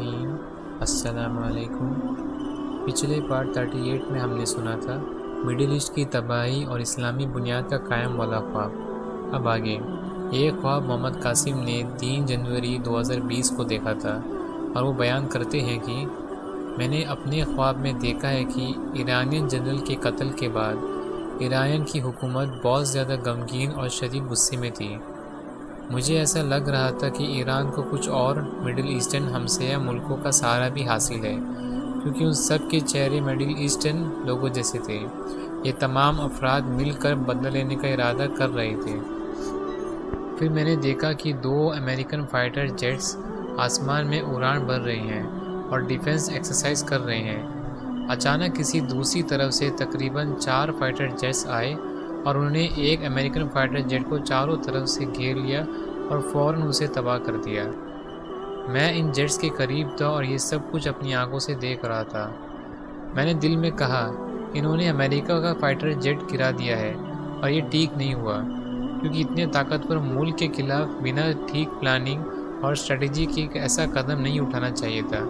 الرحیم۔ السلام علیکم۔ پچھلے پارٹ 38 میں ہم نے سنا تھا مڈل ایسٹ کی تباہی اور اسلامی بنیاد کا قائم والا خواب۔ اب آگے یہ خواب محمد قاسم نے 3 جنوری 2020 کو دیکھا تھا، اور وہ بیان کرتے ہیں کہ میں نے اپنے خواب میں دیکھا ہے کہ ایرانین جنرل کے قتل کے بعد ایران کی حکومت بہت زیادہ غمگین اور شدید غصے میں تھی۔ مجھے ایسا لگ رہا تھا کہ ایران کو کچھ اور مڈل ایسٹرن ہمسایہ ملکوں کا سہارا بھی حاصل ہے، کیونکہ ان سب کے چہرے مڈل ایسٹرن لوگوں جیسے تھے۔ یہ تمام افراد مل کر بدلہ لینے کا ارادہ کر رہے تھے۔ پھر میں نے دیکھا کہ 2 امریکن فائٹر جیٹس آسمان میں اڑان بھر رہے ہیں اور ڈیفنس ایکسرسائز کر رہے ہیں۔ اچانک کسی دوسری طرف سے تقریباً 4 فائٹر جیٹس آئے اور انہوں نے ایک امریکن فائٹر جیٹ کو چاروں طرف سے گھیر لیا اور فوراً اسے تباہ کر دیا۔ میں ان جیٹس کے قریب تھا اور یہ سب کچھ اپنی آنکھوں سے دیکھ رہا تھا۔ میں نے دل میں کہا، انہوں نے امریکہ کا فائٹر جیٹ گرا دیا ہے اور یہ ٹھیک نہیں ہوا، کیونکہ اتنے طاقتور ملک کے خلاف بنا ٹھیک پلاننگ اور اسٹریٹجی کے ایک ایسا قدم نہیں اٹھانا چاہیے تھا۔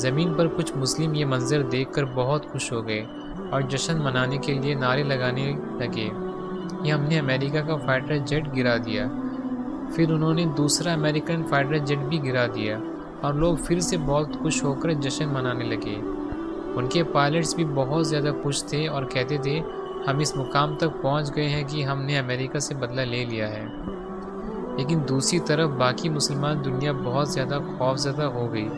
زمین پر کچھ مسلم یہ منظر دیکھ کر بہت خوش ہو گئے اور جشن منانے کے لیے نعرے لگانے لگے کہ ہم نے امریکہ کا فائٹر جیٹ گرا دیا۔ پھر انہوں نے دوسرا امریکن فائٹر جیٹ بھی گرا دیا اور لوگ پھر سے بہت خوش ہو کر جشن منانے لگے۔ ان کے پائلٹس بھی بہت زیادہ خوش تھے اور کہتے تھے، ہم اس مقام تک پہنچ گئے ہیں کہ ہم نے امریکہ سے بدلہ لے لیا ہے۔ لیکن دوسری طرف باقی مسلمان دنیا بہت زیادہ خوفزدہ ہو گئی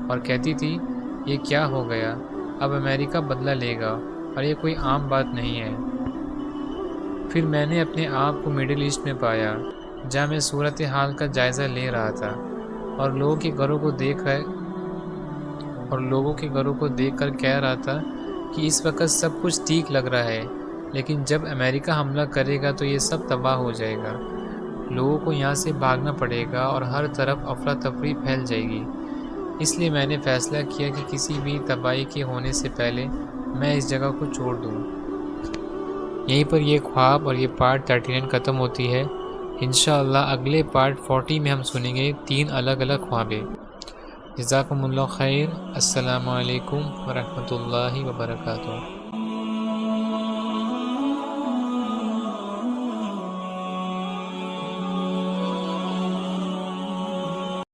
اور کہتی تھی، یہ کیا ہو گیا، اب امریکہ بدلہ لے گا اور یہ کوئی عام بات نہیں ہے۔ پھر میں نے اپنے آپ کو مڈل ایسٹ میں پایا، جہاں میں صورتحال کا جائزہ لے رہا تھا اور لوگوں کے گھروں کو دیکھ کر کہہ رہا تھا کہ اس وقت سب کچھ ٹھیک لگ رہا ہے، لیکن جب امریکہ حملہ کرے گا تو یہ سب تباہ ہو جائے گا۔ لوگوں کو یہاں سے بھاگنا پڑے گا اور ہر طرف افراتفری پھیل جائے گی۔ اس لیے میں نے فیصلہ کیا کہ کسی بھی تباہی کے ہونے سے پہلے میں اس جگہ کو چھوڑ دوں۔ یہیں پر یہ خواب اور یہ پارٹ 39 ختم ہوتی ہے۔ انشاءاللہ اگلے پارٹ 40 میں ہم سنیں گے 3 الگ الگ خوابیں۔ جزاکم اللہ خیر۔ السلام علیکم ورحمۃ اللہ وبرکاتہ۔